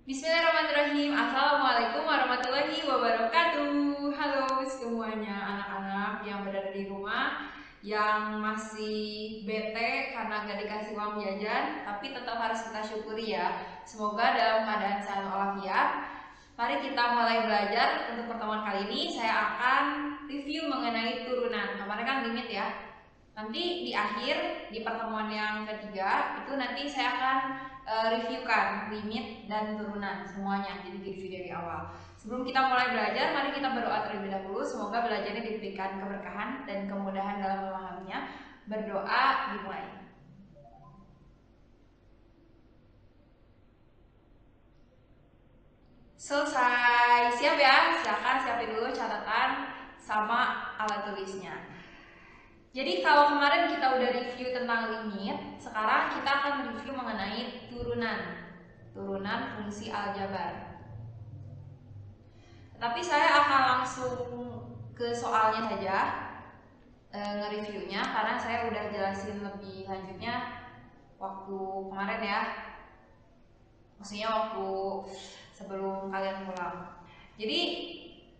Bismillahirrahmanirrahim. Assalamualaikum warahmatullahi wabarakatuh. Halo semuanya anak-anak yang berada di rumah, yang masih bete karena gak dikasih uang jajan, tapi tetap harus kita syukuri ya. Semoga dalam keadaan sehat walafiat. Mari kita mulai belajar. Untuk pertemuan kali ini saya akan review mengenai turunan. Kemarin kan limit ya. Nanti di akhir, di pertemuan yang ketiga, itu nanti saya akan reviewkan limit dan turunan semuanya, jadi di review dari awal. Sebelum kita mulai belajar, mari kita berdoa terlebih dahulu. Semoga belajarnya diberikan keberkahan dan kemudahan dalam memahaminya. Berdoa dimulai. Selesai, siap ya? Silahkan siapin dulu catatan sama alat tulisnya. Jadi kalau kemarin kita udah review tentang limit, sekarang kita akan review mengenai turunan fungsi aljabar. Tapi saya akan langsung ke soalnya saja, nge-reviewnya, karena saya udah jelasin lebih lanjutnya waktu kemarin ya, maksudnya waktu sebelum kalian pulang. Jadi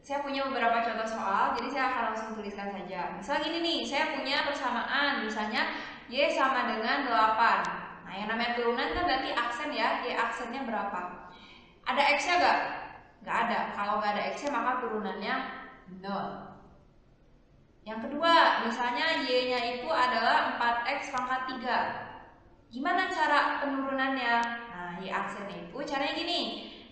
saya punya beberapa contoh soal, jadi saya akan langsung tuliskan saja. Misal gini nih, saya punya persamaan, misalnya Y sama dengan 8. Nah, yang namanya turunan kan berarti aksen ya, Y aksennya berapa? Ada X-nya gak? Gak ada. Kalau gak ada X-nya maka turunannya 0. Yang kedua, misalnya Y-nya itu adalah 4X pangkat 3. Gimana cara penurunannya? Nah, Y aksennya itu caranya gini,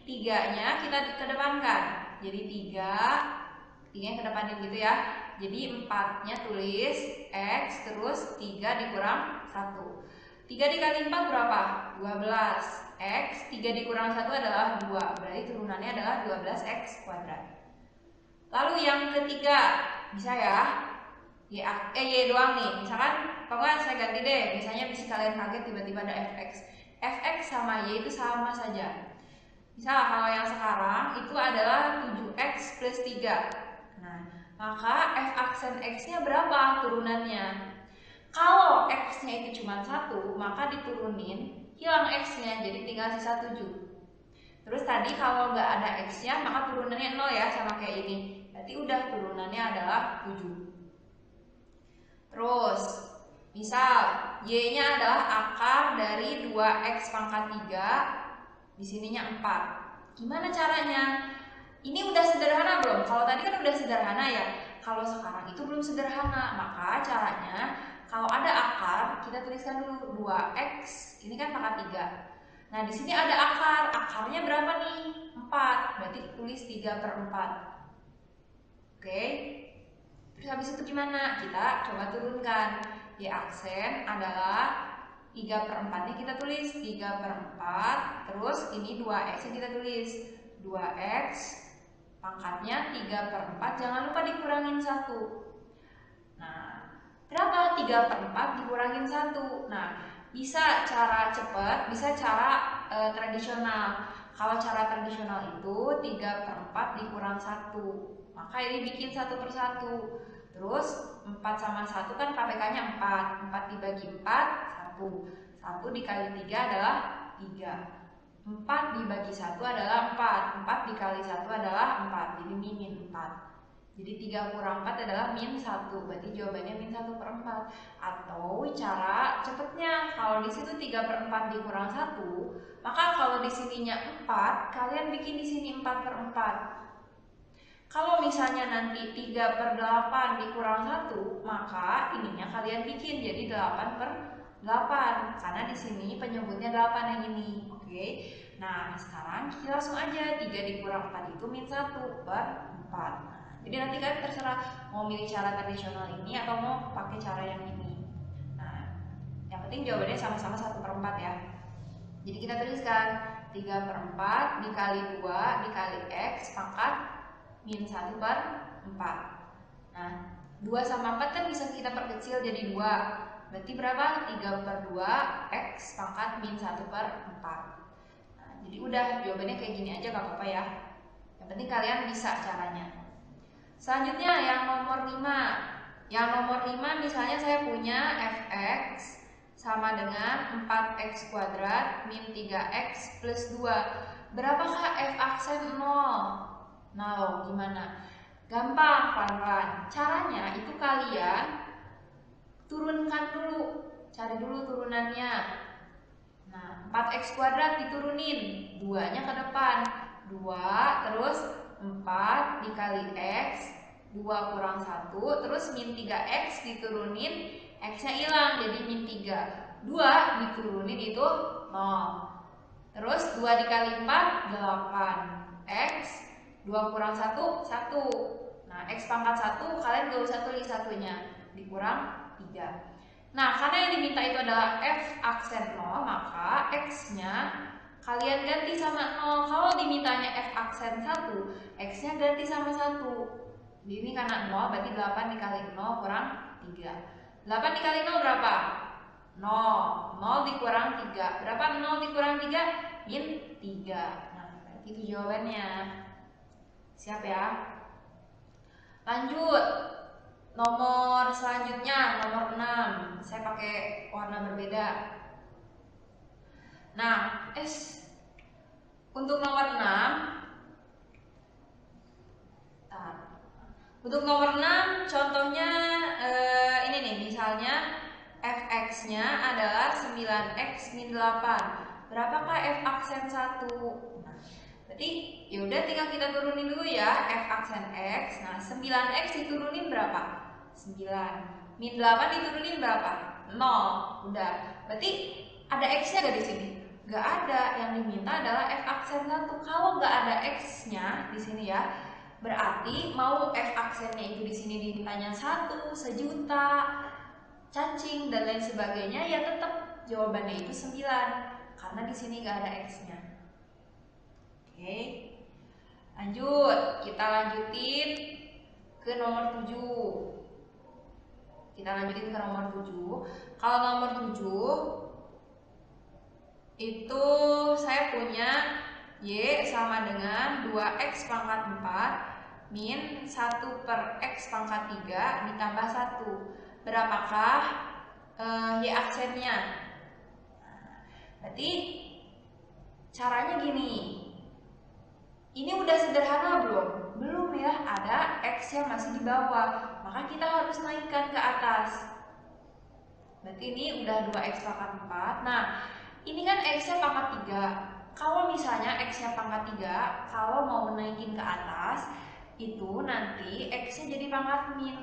3-nya kita kedepankan. Jadi 3-nya kedepanin gitu ya. Jadi 4-nya tulis X, terus 3 dikurang 1. 3 dikali 4 berapa? 12. X, 3 dikurang 1 adalah 2. Berarti turunannya adalah 12X kuadrat. Lalu yang ketiga, bisa ya? Y doang nih. Misalkan, pokoknya saya ganti deh. Misalnya bisa kalian kaget tiba-tiba ada Fx. Fx sama Y itu sama saja. Misal kalau yang sekarang itu adalah 7X plus 3. Nah, maka F aksen X-nya berapa turunannya? Kalau X-nya itu cuma 1, maka diturunin, hilang X-nya, jadi tinggal sisa 7. Terus tadi kalau nggak ada X-nya, maka turunannya 0 ya, sama kayak ini. Berarti udah turunannya adalah 7. Terus, misal Y-nya adalah akar dari 2X pangkat 3, di sininya 4. Gimana caranya? Ini udah sederhana belum? Kalau tadi kan udah sederhana ya. Kalau sekarang itu belum sederhana. Maka caranya, kalau ada akar, kita tuliskan dulu 2X. Ini kan pangkat 3. Nah, di sini ada akar. Akarnya berapa nih? 4. Berarti tulis 3/4. Oke. Terus habis itu gimana? Kita coba turunkan. Y aksen adalah 3/4 nya kita tulis 3/4. Terus ini 2X nya kita tulis 2X pangkatnya 3/4. Jangan lupa dikurangin 1. Nah, berapa 3/4 dikurangin 1? Nah, bisa cara cepat, bisa cara tradisional. Kalau cara tradisional itu 3/4 dikurang 1. Maka ini bikin 1/1. Terus 4 sama 1 kan KPK-nya 4. 4 dibagi 4, 1 dikali 3 adalah 3. 4 dibagi 1 adalah 4. 4 dikali 1 adalah 4. Jadi min 4. Jadi 3 kurang 4 adalah min 1. Berarti jawabannya min 1/4. Atau cara cepetnya, kalau di situ 3/4 dikurang 1, maka kalau di sininya 4, kalian bikin di sini 4/4. Kalau misalnya nanti 3/8 dikurang 1, maka ininya kalian bikin jadi 8/8. Karena di sini penyebutnya 8 yang ini. Oke. Nah, sekarang kita langsung aja 3 dikurang 4 itu min 1/4. Jadi nanti kalian terserah mau milih cara tradisional ini atau mau pakai cara yang ini. Nah, yang penting jawabannya sama-sama 1/4 ya. Jadi kita tuliskan 3/4 dikali 2 dikali X pangkat min 1/4. Nah, 2 sama 4 kan bisa kita perkecil jadi 2. Berarti berapa? 3/2 X pangkat min 1/4. Nah, jadi udah jawabannya kayak gini aja gak apa-apa ya. Yang penting kalian bisa caranya. Selanjutnya yang nomor 5. Yang nomor 5 misalnya saya punya Fx sama dengan 4x kuadrat min 3x plus 2. Berapakah f aksen 0? Nah, gimana? Gampang, pelan-pelan. Caranya itu kalian turunkan dulu, cari dulu turunannya. Nah, 4x kuadrat diturunin, 2-nya ke depan. 2 terus 4 dikali x, 2 kurang 1, terus min 3x diturunin, x-nya hilang jadi min 3. 2 diturunin itu 0. Terus 2 dikali 4, 8. X, 2 kurang 1, 1. Nah, x pangkat 1, kalian gak usah tulis satunya, dikurang 3. Nah, karena yang diminta itu adalah f aksen 0, maka x-nya kalian ganti sama 0. Kalau dimintanya f aksen 1, x-nya ganti sama 1. Ini karena 0, berarti 8 dikali 0 kurang 3. 8 dikali 0 berapa? 0. 0 dikurang 3. Berapa 0 dikurang 3? Min 3. Nah, berarti itu jawabannya. Siap ya? Lanjut. Nomor selanjutnya, nomor 6. Saya pakai warna berbeda. Nah, untuk nomor 6, untuk nomor 6 contohnya ini nih, misalnya fx-nya adalah 9x min 8. Berapakah f aksen 1? Nah, berarti yaudah tinggal kita turunin dulu ya f aksen x. Nah, 9x diturunin berapa? 9. Min 8 diturunin berapa? 0. Udah. Berarti ada x-nya gak di sini? Gak ada. Yang diminta adalah f aksen 1. Kalau gak ada x-nya di sini ya, berarti mau f aksennya itu di sini dimintanya 1, sejuta, cacing dan lain sebagainya, ya tetap jawabannya itu 9 karena di sini gak ada x-nya. Oke. Lanjut, kita lanjutin ke nomor 7. Kalau nomor 7 itu saya punya y sama dengan 2x pangkat 4 min 1 per x pangkat 3 ditambah 1. Berapakah y aksennya? Berarti caranya gini. Ini udah sederhana belum? Belum ya, ada x yang masih di bawah. Maka kita harus naikkan ke atas. Berarti ini udah 2x pangkat 4. Nah, ini kan x-nya pangkat 3. Kalau misalnya x-nya pangkat 3, kalau mau naikin ke atas, itu nanti x-nya jadi pangkat min.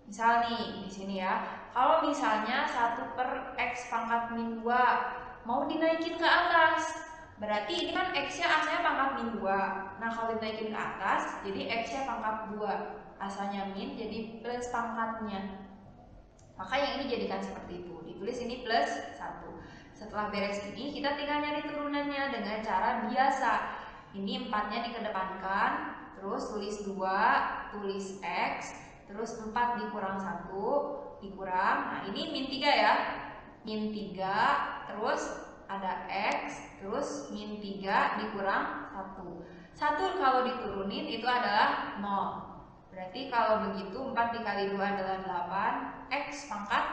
Misal nih, di sini ya. Kalau misalnya 1 per x pangkat min 2 mau dinaikin ke atas, berarti ini kan x-nya asalnya pangkat min 2. Nah, kalau dinaikin ke atas, jadi x-nya pangkat 2. Asalnya min, jadi plus pangkatnya. Maka yang ini jadikan seperti itu. Ditulis ini plus 1. Setelah beres ini, kita tinggal nyari turunannya dengan cara biasa. Ini 4-nya dikedepankan, terus tulis 2, tulis x, terus 4 dikurang 1, dikurang. Nah, ini min 3 ya. Min 3, terus ada x, terus min 3 dikurang 1. 1 kalau diturunin itu adalah 0. Berarti kalau begitu 4 dikali 2 adalah 8. X pangkat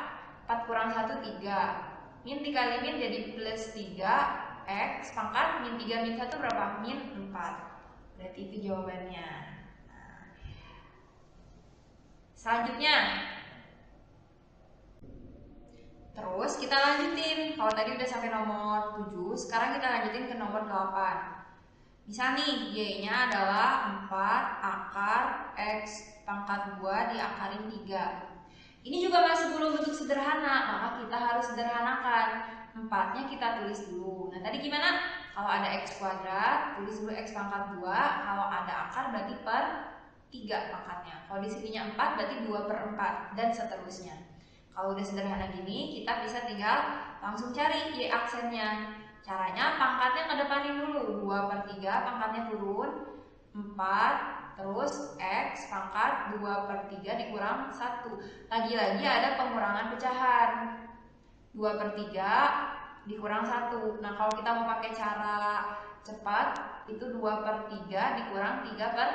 4 kurang 1, 3. Min dikali min jadi plus 3. X pangkat min 3 min 1 berapa? Min 4. Berarti itu jawabannya. Nah, selanjutnya, terus kita lanjutin. Kalau tadi udah sampai nomor 7, sekarang kita lanjutin ke nomor 8. Misal nih, y-nya adalah 4 akar x pangkat 2 diakarin 3. Ini juga masih belum bentuk sederhana, maka kita harus sederhanakan. 4-nya kita tulis dulu. Nah, tadi gimana? Kalau ada x kuadrat, tulis dulu x pangkat 2. Kalau ada akar berarti per 3 pangkatnya. Kalau di sininya 4 berarti 2 per 4 dan seterusnya. Kalau udah sederhana gini, kita bisa tinggal langsung cari y aksennya. Caranya pangkatnya kedepanin dulu. 2 per 3 pangkatnya turun 4. Terus x pangkat 2 per 3 dikurang 1. Lagi-lagi ada pengurangan pecahan. 2 per 3 dikurang 1. Nah, kalau kita mau pakai cara cepat, itu 2 per 3 dikurang 3 per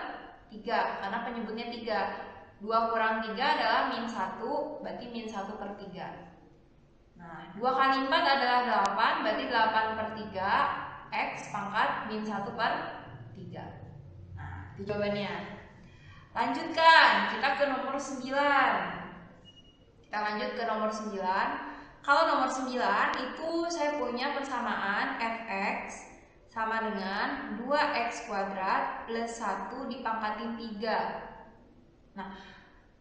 3. Karena penyebutnya 3. 2 kurang 3 adalah min 1, berarti min 1 per 3. Nah, 2 kali 4 adalah 8, berarti 8/3 X pangkat min 1/3. Nah, itu jawabannya. Lanjutkan, kita ke nomor 9. Kita lanjut ke nomor 9. Kalau nomor 9 itu saya punya persamaan fx sama dengan 2x kuadrat plus 1 dipangkatin 3. Nah,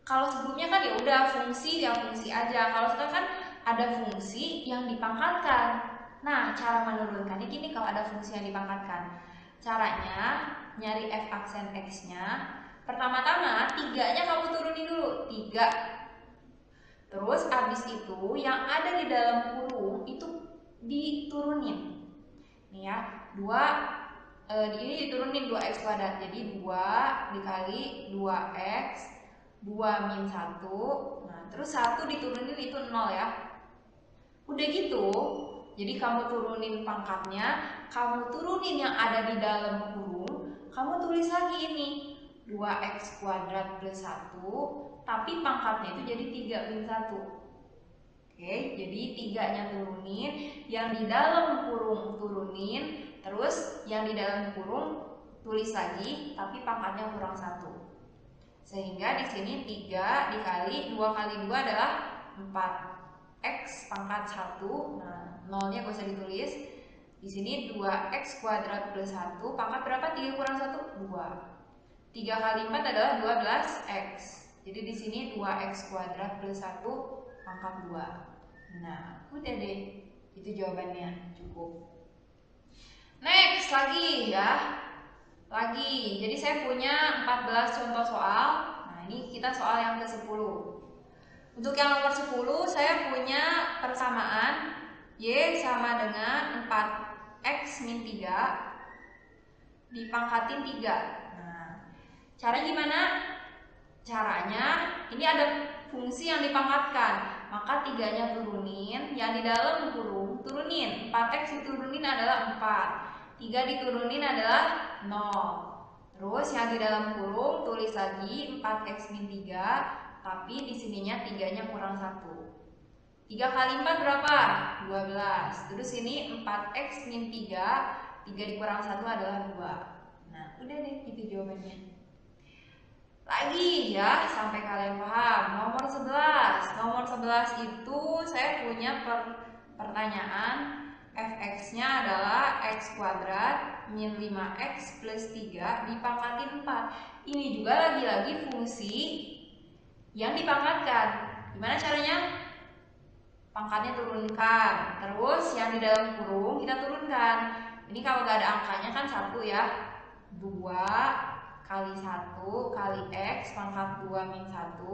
kalau sebelumnya kan ya udah fungsi ya fungsi aja. Kalau sekarang kan ada fungsi yang dipangkatkan. Nah, cara menurunkannya gini kalau ada fungsi yang dipangkatkan. Caranya nyari f aksen x-nya. Pertama-tama 3-nya kamu turunin dulu, 3. Terus abis itu yang ada di dalam kurung itu diturunin. Nih ya, 2 ini diturunin 2x kuadrat. Jadi 2 dikali 2x 2 min 1. Nah, terus 1 diturunin itu 0 ya. Udah gitu, jadi kamu turunin pangkatnya, kamu turunin yang ada di dalam kurung, kamu tulis lagi ini 2x kuadrat plus 1, tapi pangkatnya itu jadi 3 min 1. Oke, jadi 3-nya turunin, yang di dalam kurung turunin, terus yang di dalam kurung tulis lagi, tapi pangkatnya kurang 1. Sehingga di sini 3 dikali 2 kali 2 adalah 4x pangkat 1. Nah, nolnya gak usah ditulis. Di sini 2x kuadrat plus 1 pangkat berapa? 3 kurang 1? 2. 3 kali 4 adalah 12x. Jadi di sini 2x kuadrat plus 1 pangkat 2. Nah, udah deh. Itu jawabannya, cukup. Next lagi ya. Lagi, jadi saya punya 14 contoh soal. Nah, ini kita soal yang ke-10. Untuk yang nomor 10 saya punya persamaan Y sama dengan 4x min 3 dipangkatin 3. Nah, caranya gimana? Caranya, ini ada fungsi yang dipangkatkan, maka 3-nya turunin, yang di dalam kurung turunin. 4x diturunin adalah 4. 3 diturunin adalah 0. Terus yang di dalam kurung tulis lagi 4x min 3, tapi di sininya 3-nya kurang 1. 3 kali 4 berapa? 12. Terus ini 4x min 3, 3 dikurang 1 adalah 2. Nah, udah deh, itu jawabannya. Lagi ya, sampai kalian paham. Nomor 11. Nomor 11 itu saya punya pertanyaan. Fx-nya adalah x kuadrat min 5x plus 3 dipangkatin 4. Ini juga lagi-lagi fungsi yang dipangkatkan. Gimana caranya? Pangkatnya turunkan. Terus yang di dalam kurung kita turunkan. Ini kalau gak ada angkanya kan 1 ya. 2 kali 1 kali x pangkat 2 min 1.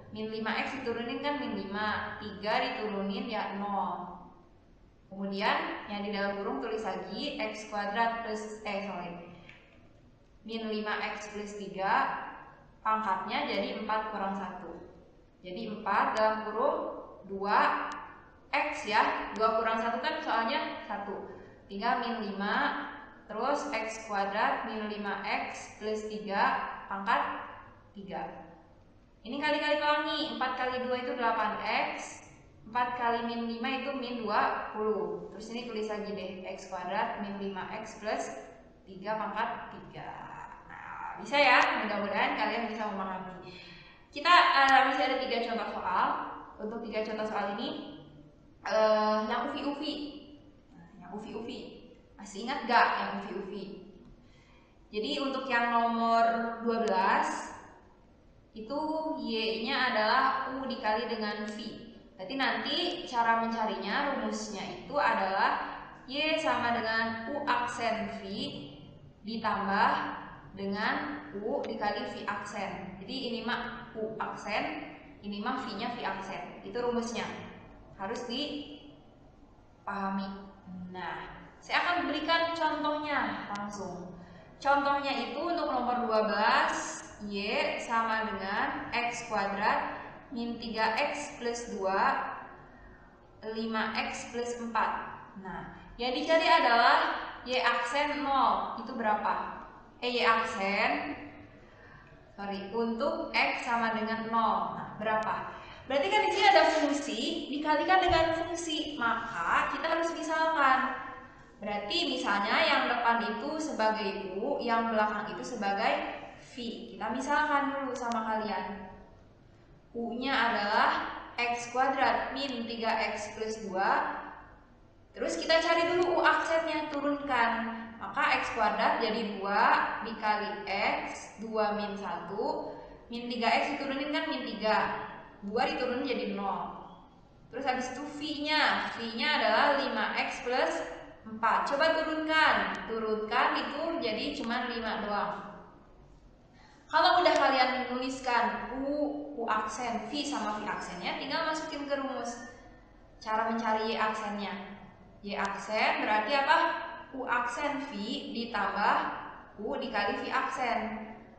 Min 5x diturunin kan min 5. 3 diturunin ya 0. Kemudian yang di dalam kurung tulis lagi x kuadrat plus min 5x plus 3 pangkatnya jadi 4 kurang 1. Jadi 4 dalam kurung 2x ya. 2 kurang 1 kan soalnya 1. Tinggal min 5 terus x kuadrat min 5x plus 3 pangkat 3. Ini kali-kali pelangi. 4 kali 2 itu 8x. 4 kali min 5 itu min 20. Terus ini tulis lagi deh x kuadrat min 5x plus 3 pangkat 3. Nah, bisa ya, mudah-mudahan kalian bisa memahami. Kita masih ada 3 contoh soal. Untuk 3 contoh soal ini yang uvi-uvi. Nah, yang uvi-uvi. Masih ingat gak yang uvi-uvi? Jadi untuk yang nomor 12 itu y-nya adalah u dikali dengan v. Berarti nanti cara mencarinya rumusnya itu adalah y sama dengan u aksen v ditambah dengan u dikali v aksen. Jadi ini mah u aksen, ini mah v-nya v aksen. Itu rumusnya. Harus dipahami. Nah, saya akan berikan contohnya langsung. Contohnya itu untuk nomor 12 y sama dengan x kuadrat min 3x plus 2 5x plus 4. Nah, yang dicari adalah y aksen 0. Itu berapa? Y aksen untuk x sama dengan 0. Nah, berapa? Berarti kan di sini ada fungsi dikalikan dengan fungsi, maka kita harus misalkan. Berarti misalnya yang depan itu sebagai U, yang belakang itu sebagai V. Kita misalkan dulu sama kalian. U-nya adalah X kuadrat min 3X plus 2. Terus kita cari dulu U aksennya, turunkan. Maka X kuadrat jadi 2 dikali X, 2 min 1. Min 3X diturunin kan min 3. 2 diturunin jadi 0. Terus habis itu V-nya. V-nya adalah 5X plus 4. Coba turunkan. Turunkan itu jadi cuma 5 doang. Kalau udah kalian menuliskan U aksen, V sama V aksennya, tinggal masukin ke rumus. Cara mencari Y aksennya. Y aksen berarti apa? U aksen V ditambah U dikali V aksen.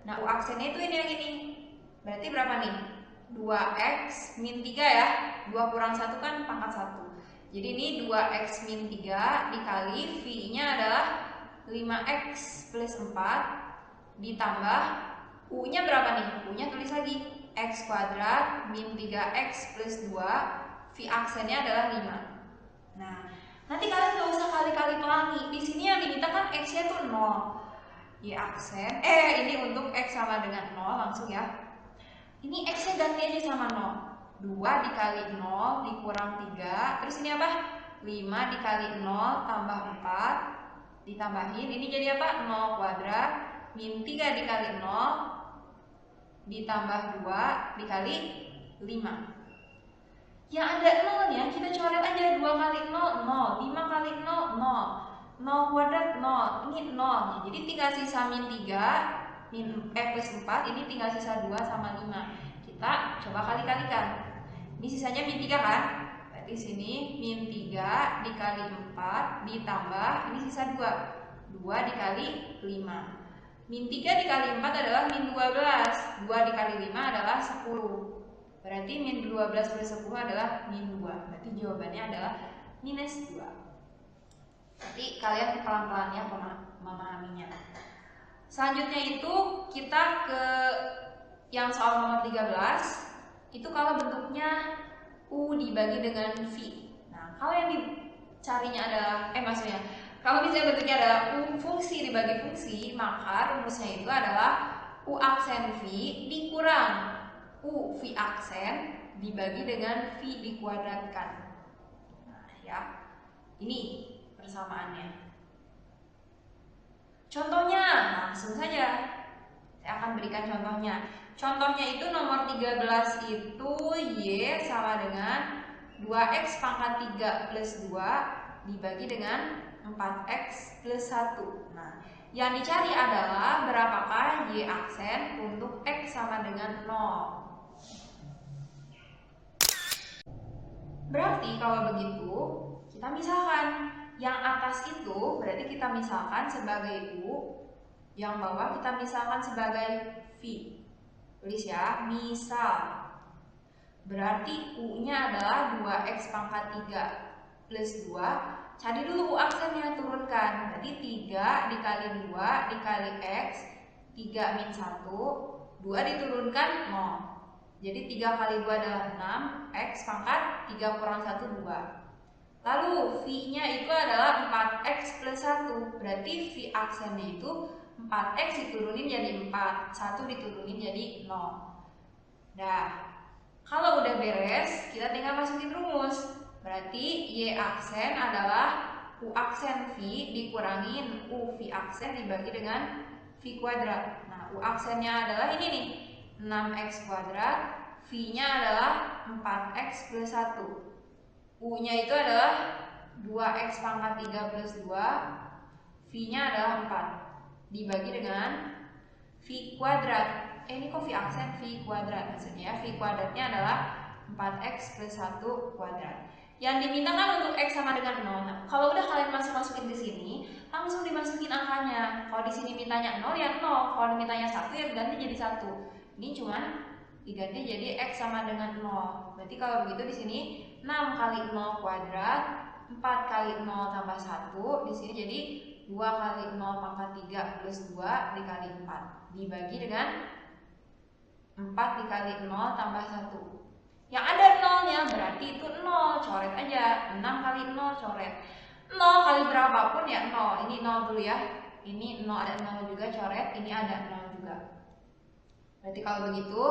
Nah, U aksennya itu ini yang ini. Berarti berapa nih? 2X min 3 ya. 2 kurang 1 kan pangkat 1. Jadi ini 2X min 3 dikali V-nya adalah 5X plus 4 ditambah U-nya berapa nih? U-nya tulis lagi X kuadrat min 3X plus 2, V aksennya adalah 5. Nah, nanti kalian gak usah kali-kali pelangi. Di sini yang diminta kan X-nya tuh 0. Y aksen, ini untuk X sama dengan 0 langsung ya. Ini X-nya ganti aja sama 0. 2 dikali 0 dikurang 3. Terus ini apa? 5 dikali 0 tambah 4 ditambahin. Ini jadi apa? 0 kuadrat min 3 dikali 0 ditambah 2 dikali 5. Yang ada 0-nya kita coret aja. 2 kali 0, 0. 5 kali 0, 0. 0 kuadrat 0. Ini 0. Jadi tinggal sisa min 3 plus 4, ini tinggal sisa 2 sama 5. Kita coba kali-kalikan. Ini sisanya min 3 kan? Berarti sini min 3 dikali 4 ditambah, ini sisa 2. 2 dikali 5. Min 3 dikali 4 adalah min 12. 2 dikali 5 adalah 10. Berarti min 12 plus 10 adalah min 2. Berarti jawabannya adalah minus 2. Jadi kalian pelan-pelan ya memahaminya. Selanjutnya itu kita ke yang soal nomor 13. Itu kalau bentuknya U dibagi dengan V. Nah, kalau yang dicarinya adalah maksudnya kalau misalnya bentuknya adalah U fungsi dibagi fungsi, maka rumusnya itu adalah U aksen V dikurang U V aksen dibagi dengan V dikuadratkan. Nah, ya. Ini persamaannya. Contohnya, langsung saja saya akan berikan contohnya. Contohnya itu nomor 13 itu Y sama dengan 2X pangkat 3 plus 2 dibagi dengan 4X plus 1. Nah, yang dicari adalah berapakah Y aksen untuk X sama dengan 0. Berarti kalau begitu kita misalkan yang atas itu berarti kita misalkan sebagai U, yang bawah kita misalkan sebagai V. Tulis ya, misal. Berarti U-nya adalah 2X pangkat 3 plus 2. Cari dulu U aksennya, turunkan. Berarti 3 dikali 2 dikali X, 3 min 1, 2 diturunkan 0. Jadi 3 kali 2 adalah 6, X pangkat 3 kurang 1, 2. Lalu V-nya itu adalah 4X plus 1. Berarti V aksennya itu 4X diturunin jadi 4, 1 diturunin jadi 0. Nah, kalau udah beres, kita tinggal masukin rumus. Berarti Y aksen adalah U aksen V dikurangin U V aksen dibagi dengan V kuadrat. Nah, U aksennya adalah ini nih, 6X kuadrat. V-nya adalah 4X plus 1. U-nya itu adalah 2X pangkat 3 plus 2, V-nya adalah 4 dibagi dengan V kuadrat. Ini kok V aksen V kuadrat maksudnya. V kuadratnya adalah 4X plus 1 kuadrat. Yang diminta kan untuk X sama dengan 0. Nah, kalau udah kalian masukin di sini, langsung dimasukin angkanya. Kalau di sini mintanya 0 ya 0, kalau dimintanya 1 ya ganti jadi 1. Ini cuman diganti jadi X sama dengan 0. Berarti kalau begitu di sini 6 kali 0 kuadrat, 4 kali 0 tambah 1, di sini jadi 2 kali 0 pangkat 3 plus 2 dikali 4 dibagi dengan 4 dikali 0 tambah 1. Yang ada nolnya berarti itu 0, coret aja. 6 kali 0 coret. 0 kali berapapun ya 0. Ini 0 dulu ya. Ini 0, ada 0 juga, coret. Ini ada 0 juga. Berarti kalau begitu,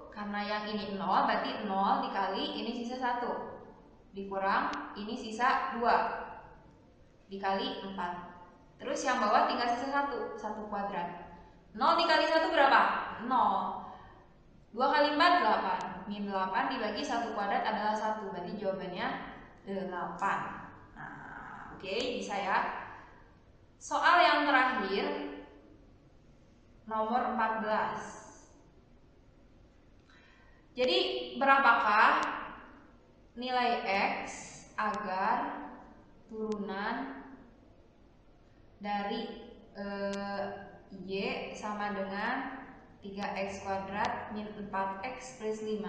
karena yang ini 0, berarti 0 dikali ini sisa 1. Dikurang ini sisa 2. Dikali 4. Terus yang bawah tinggal sisa 1 kuadrat. 0 dikali 1 berapa? 0. 2 kali 4, 8. Min 8 dibagi 1 kuadrat adalah 1. Berarti jawabannya 8. Nah, oke, bisa ya. Soal yang terakhir, nomor 14. Jadi, berapakah nilai X agar turunan dari Y sama dengan 3x kuadrat min 4x plus 5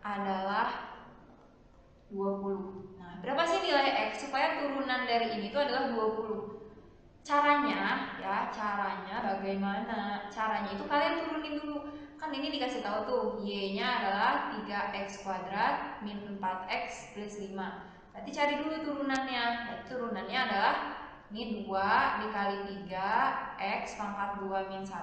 adalah 20. Nah, berapa sih nilai X supaya turunan dari ini itu adalah 20? Caranya ya, bagaimana? Caranya itu kalian turunin dulu. Kan ini dikasih tahu tuh, Y-nya adalah 3x kuadrat min 4x plus 5. Berarti cari dulu turunannya. Berarti turunannya adalah min 2 dikali 3x pangkat 2 min 1.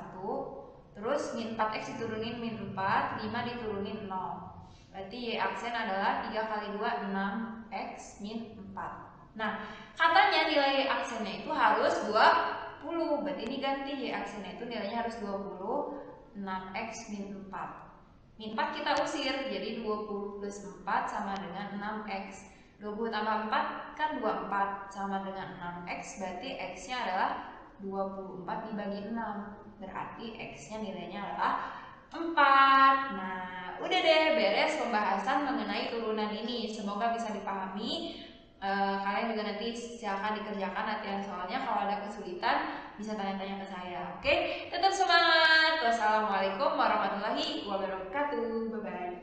Terus min 4x diturunin min 4, 5 diturunin 0. Berarti Y aksen adalah 3 kali 2, 6x min 4. Nah, katanya nilai aksennya itu harus 20. Berarti ini ganti, Y aksennya itu nilainya harus 20. 6x min 4. Min 4 kita usir, jadi 20 plus 4 sama dengan 6x. 20 tambah 4 kan 24 sama dengan 6x. Berarti x-nya adalah 24 dibagi 6. Berarti x-nya nilainya adalah 4. Nah, udah deh, beres pembahasan mengenai turunan ini. Semoga bisa dipahami. Kalian juga nanti silakan dikerjakan latihan soalnya. Kalau ada kesulitan bisa tanya-tanya ke saya. Oke, tetap semangat. Wassalamualaikum warahmatullahi wabarakatuh. Bye bye.